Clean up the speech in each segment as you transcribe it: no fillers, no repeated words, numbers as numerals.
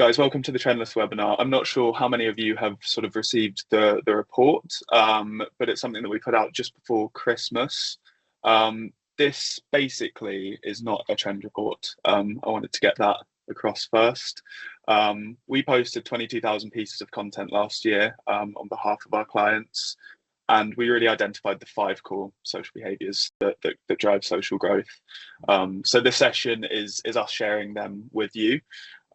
Guys, welcome to the Trendless webinar. I'm not sure how many of you have sort of received the report, but it's something that we put out just before Christmas. This basically is not a trend report. I wanted to get that across first. We posted 22,000 pieces of content last year on behalf of our clients, and we really identified the 5 core social behaviors that drive social growth. So this session is us sharing them with you.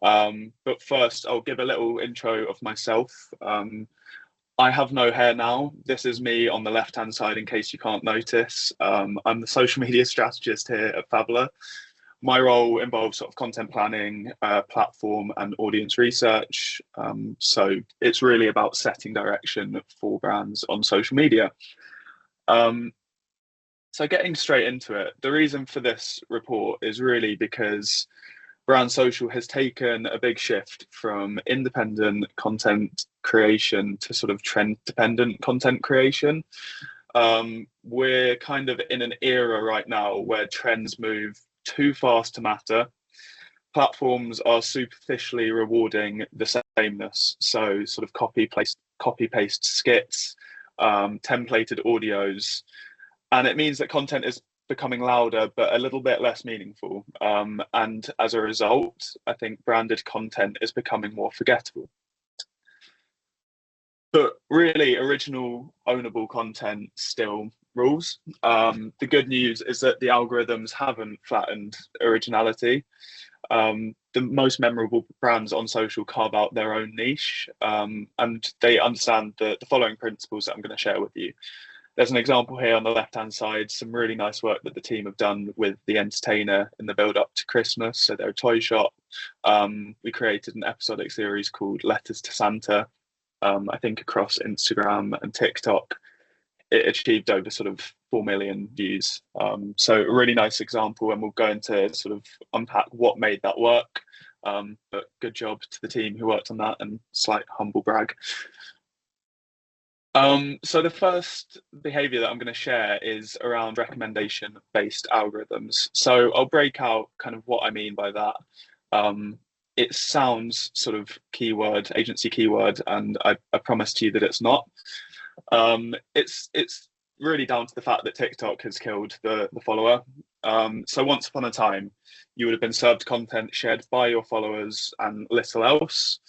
But first, I'll give a little intro of myself. I have no hair now. This is me on the left-hand side, in case you can't notice. I'm the social media strategist here at Fabula. My role involves sort of content planning, platform and audience research. So it's really about setting direction for brands on social media. So getting straight into it, the reason for this report is really because Brand Social has taken a big shift from independent content creation to sort of trend-dependent content creation. We're kind of in an era right now where trends move too fast to matter. Platforms are superficially rewarding the sameness, so sort of copy paste skits, templated audios, and it means that content is becoming louder but a little bit less meaningful, and as a result I think branded content is becoming more forgettable. But really, original ownable content still rules. The good news is that the algorithms haven't flattened originality. The most memorable brands on social carve out their own niche, and they understand the following principles that I'm going to share with you. There's an example here on the left-hand side, some really nice work that the team have done with The Entertainer in the build-up to Christmas. So they're a toy shop. We created an episodic series called Letters to Santa. I think across Instagram and TikTok, it achieved over sort of 4 million views. So a really nice example, and we'll go into sort of unpack what made that work. But good job to the team who worked on that, and slight humble brag. So the first behavior that I'm going to share is around recommendation-based algorithms. So I'll break out kind of what I mean by that. It sounds sort of keyword, agency keyword, and I promise to you that it's not. It's really down to the fact that TikTok has killed the follower. So once upon a time, you would have been served content shared by your followers and little else.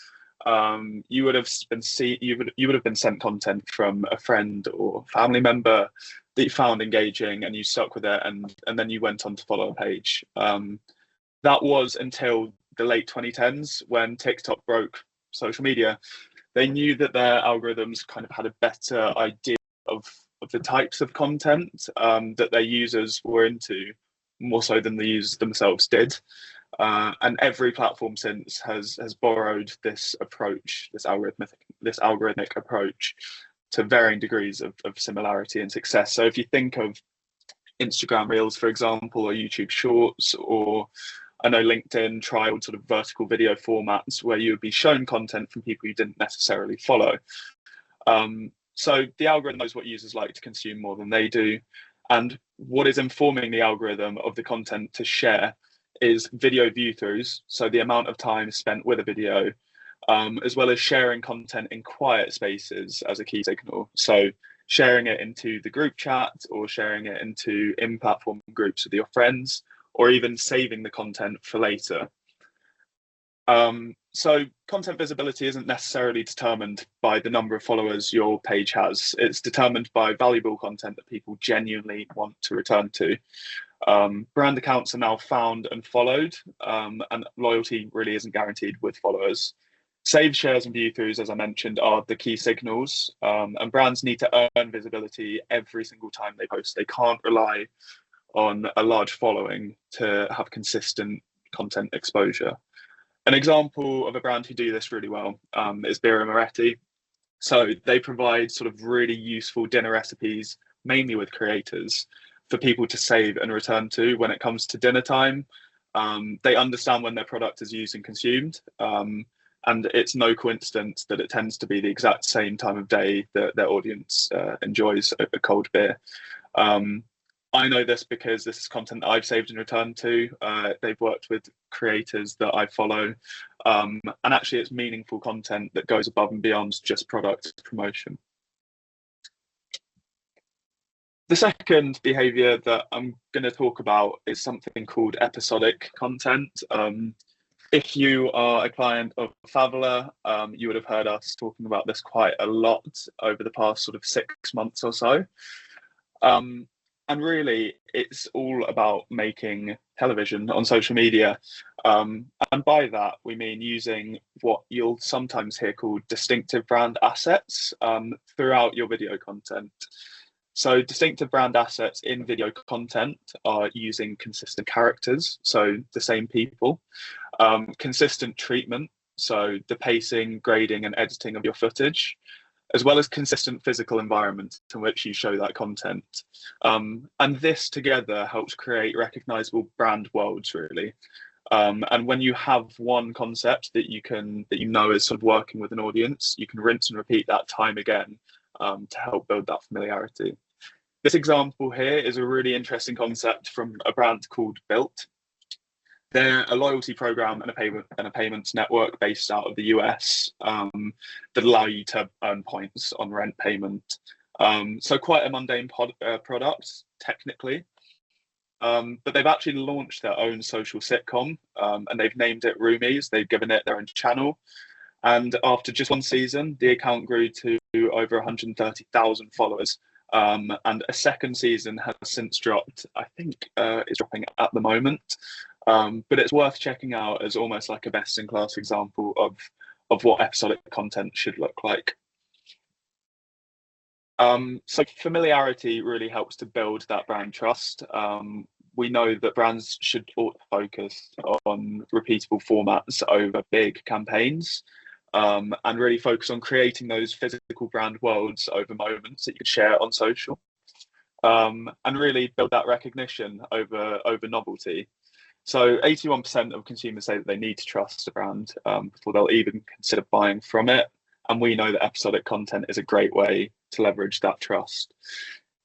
You would have been sent content from a friend or family member that you found engaging, and you stuck with it, and then you went on to follow a page. That was until the late 2010s, when TikTok broke social media. They knew that their algorithms kind of had a better idea of the types of content that their users were into, more so than the users themselves did. And every platform since has borrowed this approach, this algorithmic approach, to varying degrees of similarity and success. So if you think of Instagram Reels, for example, or YouTube Shorts, or I know LinkedIn trialed sort of vertical video formats where you would be shown content from people you didn't necessarily follow. So the algorithm knows what users like to consume more than they do. And what is informing the algorithm of the content to share is video view throughs, so the amount of time spent with a video, as well as sharing content in quiet spaces as a key signal. So sharing it into the group chat, or sharing it into in-platform groups with your friends, or even saving the content for later. So content visibility isn't necessarily determined by the number of followers your page has. It's determined by valuable content that people genuinely want to return to. Brand accounts are now found and followed, and loyalty really isn't guaranteed with followers. Saved shares and view throughs, as I mentioned, are the key signals, and brands need to earn visibility every single time they post. They can't rely on a large following to have consistent content exposure. An example of a brand who do this really well is Birra Moretti. So they provide sort of really useful dinner recipes, mainly with creators, for people to save and return to when it comes to dinner time. They understand when their product is used and consumed, and it's no coincidence that it tends to be the exact same time of day that their audience enjoys a cold beer. I know this because this is content that I've saved and returned to. They've worked with creators that I follow. And actually it's meaningful content that goes above and beyond just product promotion. The second behavior that I'm going to talk about is something called episodic content. If you are a client of Favela, you would have heard us talking about this quite a lot over the past sort of 6 months or so. And really, it's all about making television on social media. And by that, we mean using what you'll sometimes hear called distinctive brand assets throughout your video content. So distinctive brand assets in video content are using consistent characters, so the same people, consistent treatment, so the pacing, grading, and editing of your footage, as well as consistent physical environment in which you show that content. And this together helps create recognizable brand worlds, really. And when you have one concept that you know is sort of working with an audience, you can rinse and repeat that time again to help build that familiarity. This example here is a really interesting concept from a brand called Built. They're a loyalty program and a payments network based out of the US that allow you to earn points on rent payment. So quite a mundane product, technically. But they've actually launched their own social sitcom and they've named it Roomies. They've given it their own channel. And after just one season, the account grew to over 130,000 followers. And a second season has since dropped. I think it's dropping at the moment. But it's worth checking out as almost like a best-in-class example of what episodic content should look like. So familiarity really helps to build that brand trust. We know that brands should focus on repeatable formats over big campaigns. And really focus on creating those physical brand worlds over moments that you could share on social, and really build that recognition over novelty. So 81% of consumers say that they need to trust a brand before they'll even consider buying from it. And we know that episodic content is a great way to leverage that trust.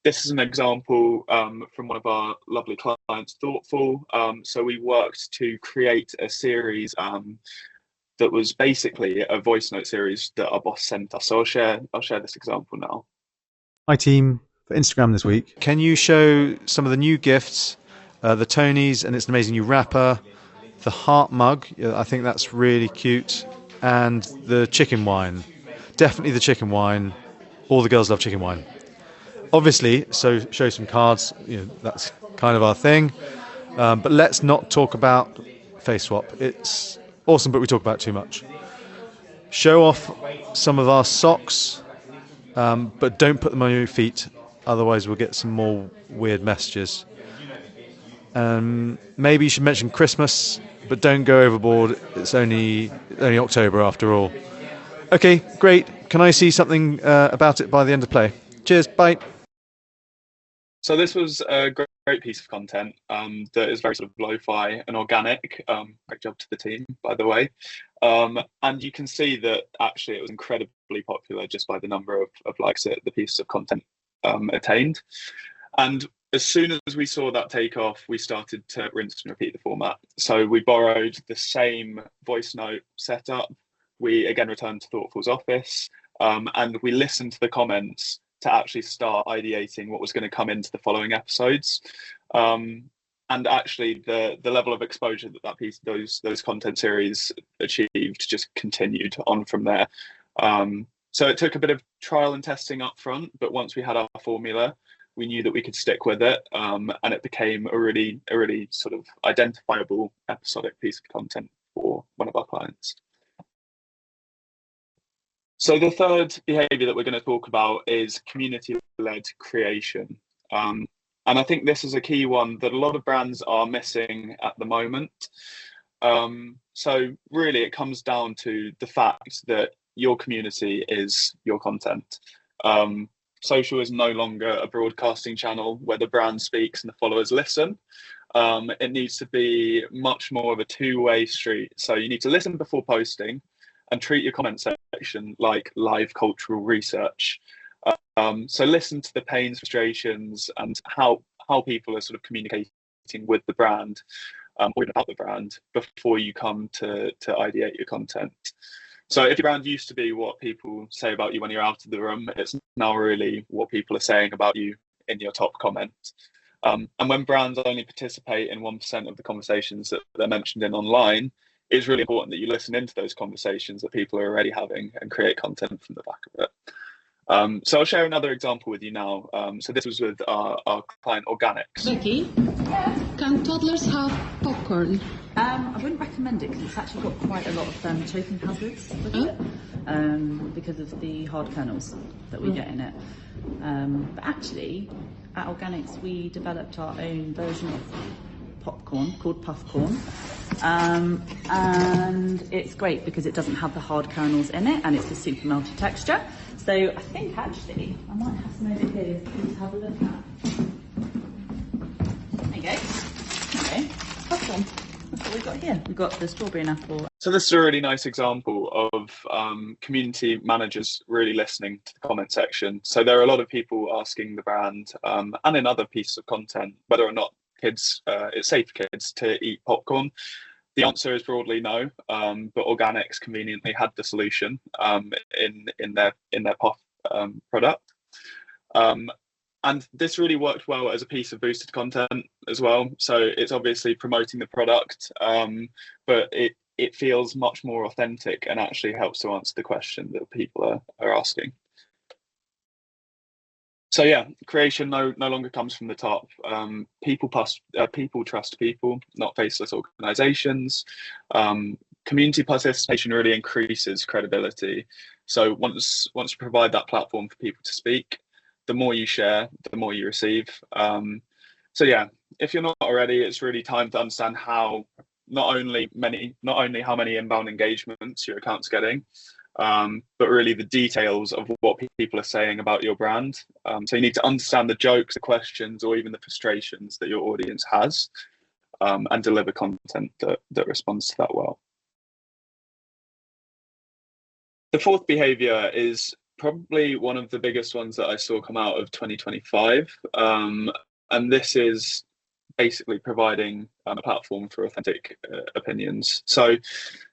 This is an example from one of our lovely clients, Thoughtful. So we worked to create a series that was basically a voice note series that our boss sent us. So I'll share this example now. Hi team, for Instagram this week, can you show some of the new gifts, the Tonys, and it's an amazing new wrapper, the heart mug, I think that's really cute, and the chicken wine. Definitely the chicken wine. All the girls love chicken wine. Obviously, so show some cards, that's kind of our thing. But let's not talk about face swap. It's awesome, but we talk about it too much. Show off some of our socks, but don't put them on your feet, otherwise we'll get some more weird messages. Maybe you should mention Christmas, but don't go overboard. It's only October after all. Okay, great. Can I see something about it by the end of play? Cheers, bye. So this was a great piece of content that is very sort of lo-fi and organic. Great job to the team, by the way. And you can see that actually it was incredibly popular just by the number of likes that the piece of content attained. And as soon as we saw that take off, we started to rinse and repeat the format. So we borrowed the same voice note setup. We again returned to Thoughtful's office and we listened to the comments to actually start ideating what was going to come into the following episodes. And actually the level of exposure that piece, those content series achieved just continued on from there. So it took a bit of trial and testing up front, but once we had our formula, we knew that we could stick with it. And it became a really sort of identifiable episodic piece of content for one of our clients. So the third behavior that we're going to talk about is community-led creation. And I think this is a key one that a lot of brands are missing at the moment. So really it comes down to the fact that your community is your content. Social is no longer a broadcasting channel where the brand speaks and the followers listen. It needs to be much more of a two-way street. So you need to listen before posting and treat your comment section like live cultural research. So listen to the pains, frustrations, and how how people are sort of communicating with the brand, or about the brand before you come to ideate your content. So if your brand used to be what people say about you when you're out of the room, it's now really what people are saying about you in your top comment. And when brands only participate in 1% of the conversations that they're mentioned in online, it's really important that you listen into those conversations that people are already having and create content from the back of it. So I'll share another example with you now. So this was with our client Organics. Becky, can toddlers have popcorn? I wouldn't recommend it because it's actually got quite a lot of choking hazards with it, because of the hard kernels that we get in it. But actually, at Organics, we developed our own version of popcorn called Puffcorn, and it's great because it doesn't have the hard kernels in it, and it's a super melty texture. So I think actually I might have some over here for you to have a look at. There you go. Okay, Puffcorn. That's what we've got here. We've got the strawberry and apple. So this is a really nice example of community managers really listening to the comment section. So there are a lot of people asking the brand, and in other pieces of content, whether or not it's safe for kids to eat popcorn. The answer is broadly no, but Organics conveniently had the solution in their puff product. And this really worked well as a piece of boosted content as well. So it's obviously promoting the product, but it feels much more authentic and actually helps to answer the question that people are asking. So yeah, creation no longer comes from the top. People trust people, not faceless organizations. Community participation really increases credibility. So once you provide that platform for people to speak, the more you share, the more you receive. So yeah, if you're not already, it's really time to understand how not only how many inbound engagements your account's getting, but really the details of what people are saying about your brand. So you need to understand the jokes, the questions, or even the frustrations that your audience has, and deliver content that responds to that well. The fourth behavior is probably one of the biggest ones that I saw come out of 2025. And this is basically providing a platform for authentic opinions. So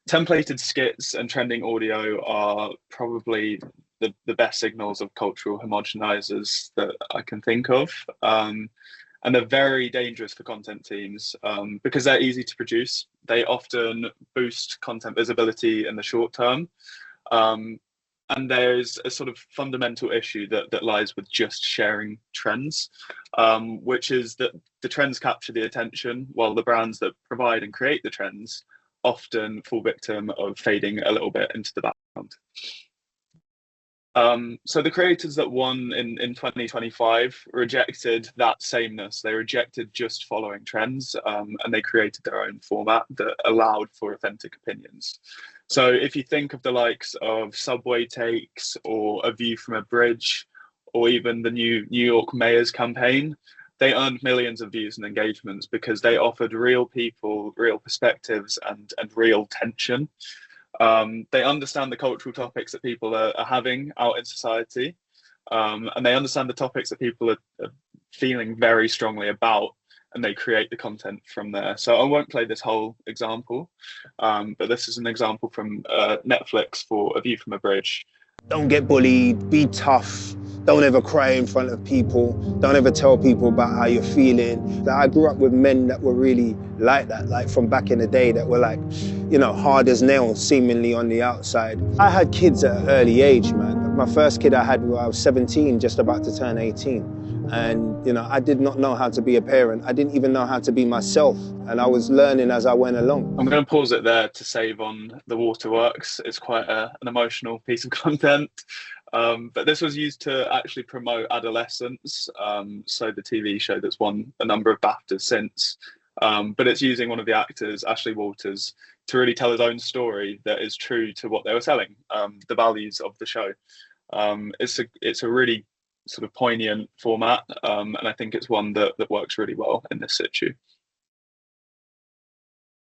templated skits and trending audio are probably the best signals of cultural homogenizers that I can think of. And they're very dangerous for content teams because they're easy to produce. They often boost content visibility in the short term. And there's a sort of fundamental issue that lies with just sharing trends, which is that the trends capture the attention, while the brands that provide and create the trends often fall victim of fading a little bit into the background. So the creators that won in 2025 rejected that sameness. They rejected just following trends, and they created their own format that allowed for authentic opinions. So if you think of the likes of Subway Takes or A View from a Bridge, or even the new New York mayor's campaign, they earned millions of views and engagements because they offered real people, real perspectives, and real tension. They understand the cultural topics that people are having out in society, and they understand the topics that people are feeling very strongly about, and they create the content from there. So I won't play this whole example, but this is an example from Netflix for A View from a Bridge. Don't get bullied, be tough, don't ever cry in front of people, don't ever tell people about how you're feeling. I grew up with men that were really like that, like from back in the day, that were like, you know, hard as nails, seemingly on the outside. I had kids at an early age, man. My first kid I had when I was 17, just about to turn 18. And, you know, I did not know how to be a parent. I didn't even know how to be myself. And I was learning as I went along. I'm going to pause it there to save on the waterworks. It's quite an emotional piece of content. But this was used to actually promote Adolescence. So the TV show that's won a number of BAFTAs since. But it's using one of the actors, Ashley Walters, to really tell his own story that is true to what they were selling, the values of the show. It's a really sort of poignant format, and I think it's one that works really well in this situ.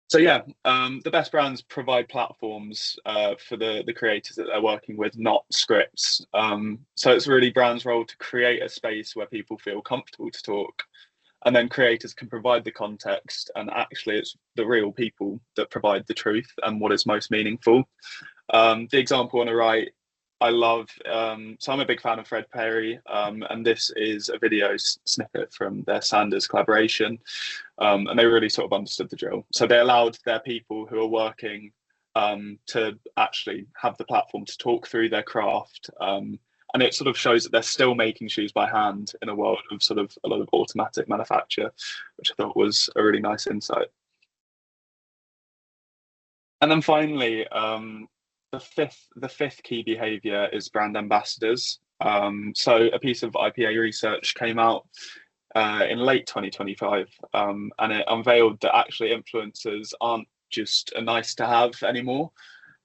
So yeah, the best brands provide platforms for the creators that they're working with, not scripts. So it's really brands' role to create a space where people feel comfortable to talk. And then creators can provide the context, and actually it's the real people that provide the truth and what is most meaningful. The example on the right, I love, so I'm a big fan of Fred Perry, and this is a video snippet from their Sanders collaboration, and they really sort of understood the drill. So they allowed their people who are working to actually have the platform to talk through their craft, and it sort of shows that they're still making shoes by hand in a world of sort of a lot of automatic manufacture, which I thought was a really nice insight. And then finally, the fifth key behavior is brand ambassadors. So a piece of IPA research came out in late 2025, and it unveiled that actually influencers aren't just a nice to have anymore.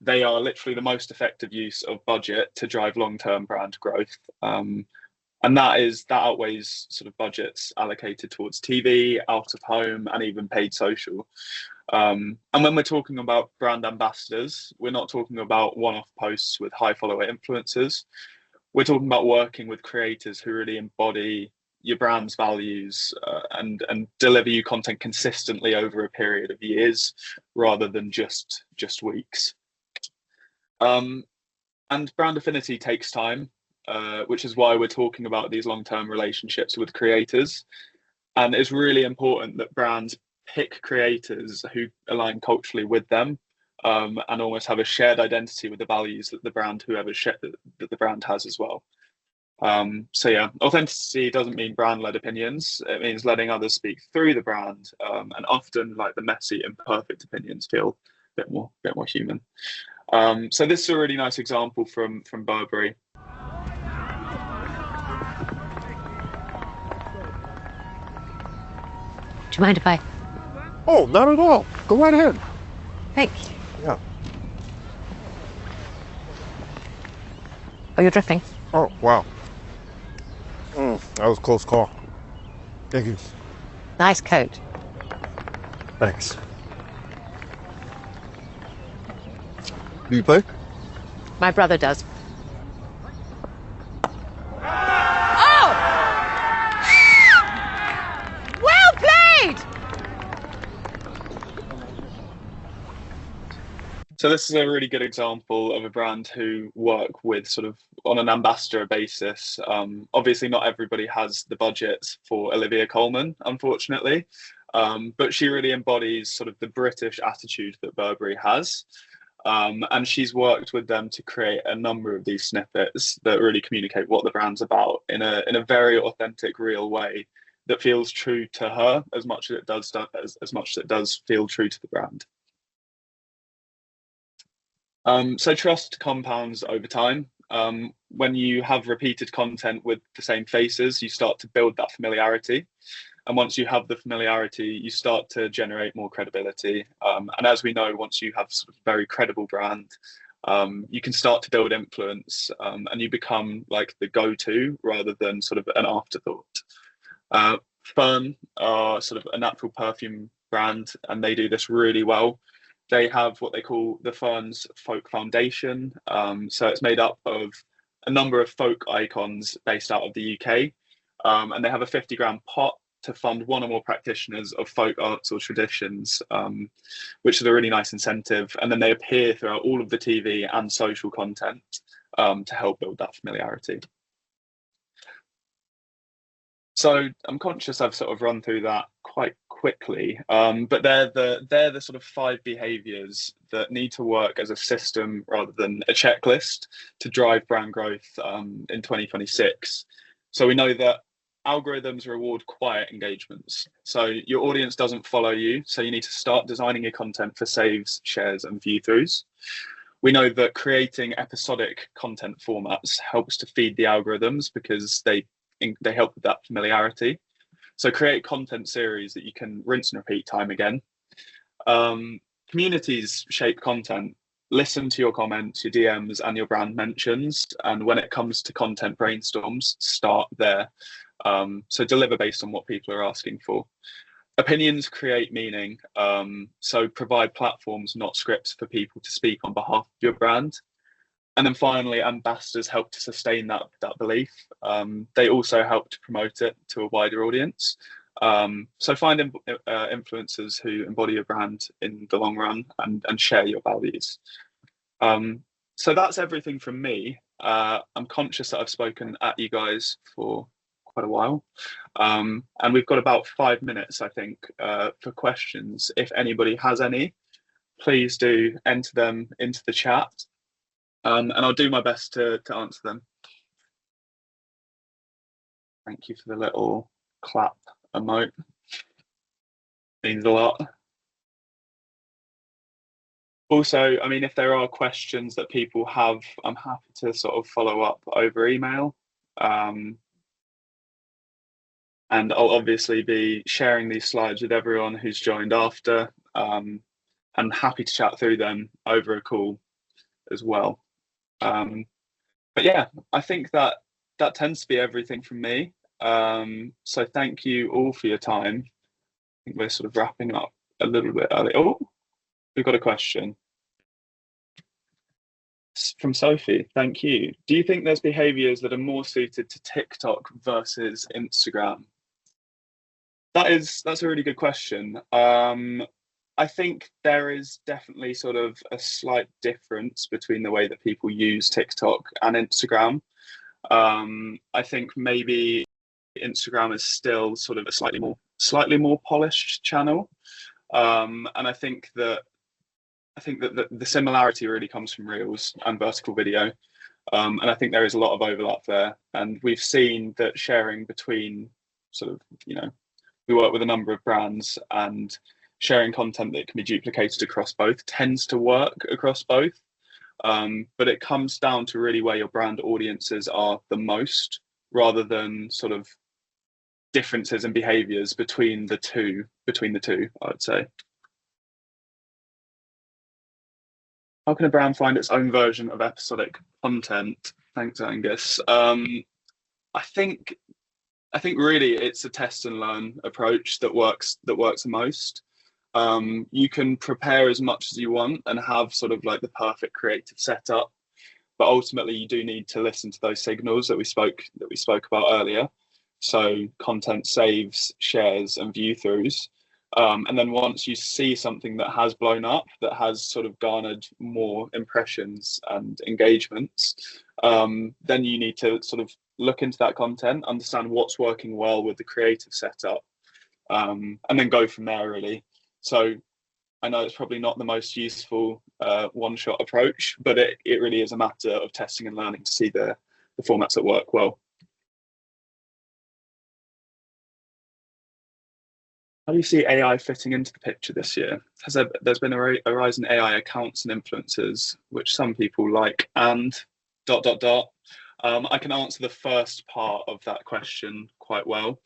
They are literally the most effective use of budget to drive long-term brand growth. And that outweighs sort of budgets allocated towards TV, out of home, and even paid social. And when we're talking about brand ambassadors, we're not talking about one-off posts with high follower influencers. We're talking about working with creators who really embody your brand's values and deliver you content consistently over a period of years rather than just weeks. And brand affinity takes time, which is why we're talking about these long-term relationships with creators. And it's really important that brands pick creators who align culturally with them, and almost have a shared identity with the values that the brand that the brand has as well. So yeah, authenticity doesn't mean brand-led opinions. It means letting others speak through the brand, and often like the messy, imperfect opinions feel a bit more human. So this is a really nice example from Burberry. Do you mind if I? Oh, not at all. Go right ahead. Thank you. Yeah. Oh, you're drifting. Oh, wow. That was a close call. Thank you. Nice coat. Thanks. Do you play? My brother does. Oh! Well played! So this is a really good example of a brand who work with sort of on an ambassador basis. Obviously not everybody has the budget for Olivia Colman, unfortunately, but she really embodies sort of the British attitude that Burberry has. And she's worked with them to create a number of these snippets that really communicate what the brand's about in a very authentic, real way that feels true to her as much as it does feel true to the brand. So trust compounds over time. When you have repeated content with the same faces, you start to build that familiarity. And once you have the familiarity, you start to generate more credibility. And as we know, once you have sort of very credible brand, you can start to build influence, and you become like the go-to rather than sort of an afterthought. Fern are sort of a natural perfume brand, and they do this really well. They have what they call the Ferns Folk Foundation. So it's made up of a number of folk icons based out of the UK. And they have a 50-grand pot to fund one or more practitioners of folk arts or traditions, which is a really nice incentive. And then they appear throughout all of the TV and social content to help build that familiarity. So I'm conscious I've sort of run through that quite quickly, but they're the sort of 5 behaviors that need to work as a system rather than a checklist to drive brand growth in 2026. So we know that algorithms reward quiet engagements. So your audience doesn't follow you, so you need to start designing your content for saves, shares, and view-throughs. We know that creating episodic content formats helps to feed the algorithms because they help with that familiarity. So create content series that you can rinse and repeat time again. Communities shape content. Listen to your comments, your DMs, and your brand mentions. And when it comes to content brainstorms, start there. So deliver based on what people are asking for. Opinions create meaning. So provide platforms, not scripts, for people to speak on behalf of your brand. And then finally, ambassadors help to sustain that belief. They also help to promote it to a wider audience. So find influencers who embody your brand in the long run and share your values. So that's everything from me. I'm conscious that I've spoken at you guys for quite a while. And we've got about 5 minutes, I think, for questions. If anybody has any, please do enter them into the chat. And I'll do my best to answer them. Thank you for the little clap emote. Means a lot. Also, I mean, if there are questions that people have, I'm happy to sort of follow up over email. And I'll obviously be sharing these slides with everyone who's joined after, and happy to chat through them over a call as well. But yeah, I think that tends to be everything from me. So thank you all for your time. I think we're sort of wrapping up a little bit early. Oh, we've got a question from Sophie. Thank you. Do you think there's behaviors that are more suited to TikTok versus Instagram? That's a really good question. I think there is definitely sort of a slight difference between the way that people use TikTok and Instagram. I think maybe Instagram is still sort of a slightly more polished channel, and I think that the similarity really comes from Reels and vertical video, and I think there is a lot of overlap there. And we've seen that sharing between sort of, we work with a number of brands, and sharing content that can be duplicated across both tends to work across both. But it comes down to really where your brand audiences are the most, rather than sort of differences in behaviors between the two, I would say. How can a brand find its own version of episodic content? Thanks, Angus. I think really it's a test and learn approach that works the most. You can prepare as much as you want and have sort of like the perfect creative setup, but ultimately you do need to listen to those signals that we spoke about earlier. So content saves, shares, and view throughs. And then once you see something that has blown up, that has sort of garnered more impressions and engagements, then you need to sort of look into that content, understand what's working well with the creative setup, and then go from there, really. So I know it's probably not the most useful one-shot approach, but it really is a matter of testing and learning to see the formats that work well. How do you see AI fitting into the picture this year? There's been a rise in AI accounts and influencers, which some people like, and ... I can answer the first part of that question quite well.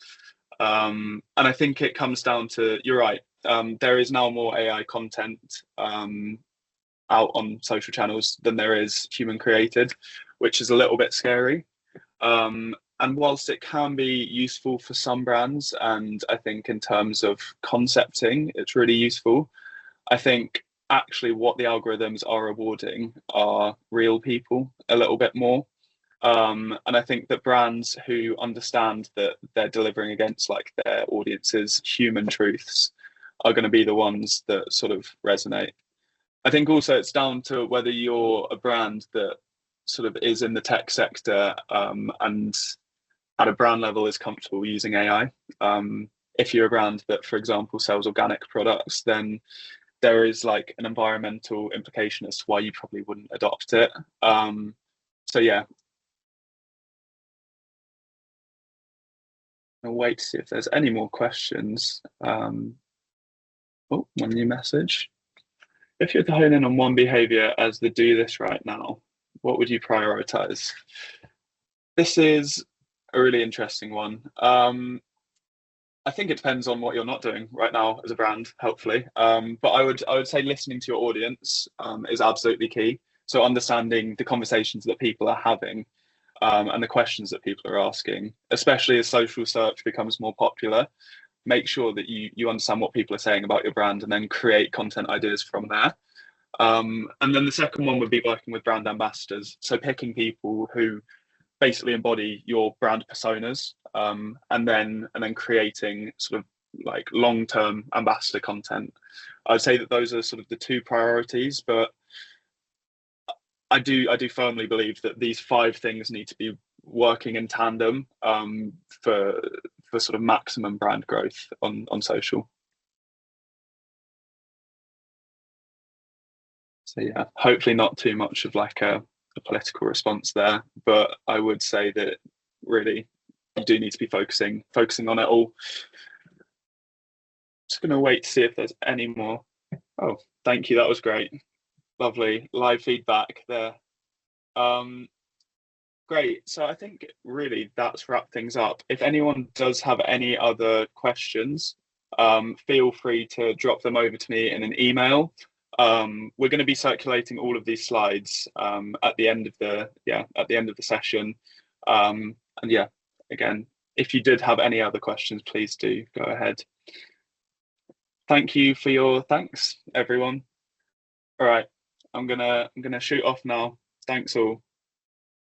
And I think it comes down to, you're right, there is now more AI content out on social channels than there is human created, which is a little bit scary. And whilst it can be useful for some brands, and I think in terms of concepting, it's really useful, I think actually what the algorithms are rewarding are real people a little bit more. And I think that brands who understand that they're delivering against like their audience's human truths are going to be the ones that sort of resonate. I think also it's down to whether you're a brand that sort of is in the tech sector and at a brand level is comfortable using AI. If you're a brand that, for example, sells organic products, then there is like an environmental implication as to why you probably wouldn't adopt it. So yeah. I'll wait to see if there's any more questions. Oh, one new message. If you had to hone in on one behavior as the do this right now, what would you prioritize? This is a really interesting one. I think it depends on what you're not doing right now as a brand, hopefully. But I would say listening to your audience is absolutely key. So understanding the conversations that people are having and the questions that people are asking, especially as social search becomes more popular. Make sure that you understand what people are saying about your brand and then create content ideas from there. And then the second one would be working with brand ambassadors. So picking people who basically embody your brand personas, and then creating sort of like long-term ambassador content. I'd say that those are sort of the two priorities, but I do firmly believe that these 5 things need to be working in tandem, for sort of maximum brand growth on social. So yeah, hopefully not too much of like a political response there, but I would say that really you do need to be focusing on it all. Just going to wait to see if there's any more. Oh, thank you, that was great. Lovely live feedback there. Great. So I think really that's wrapped things up. If anyone does have any other questions, feel free to drop them over to me in an email. We're going to be circulating all of these slides at the end of the session. And yeah, again, if you did have any other questions, please do go ahead. Thank you for your thanks, everyone. All right, I'm gonna shoot off now. Thanks all.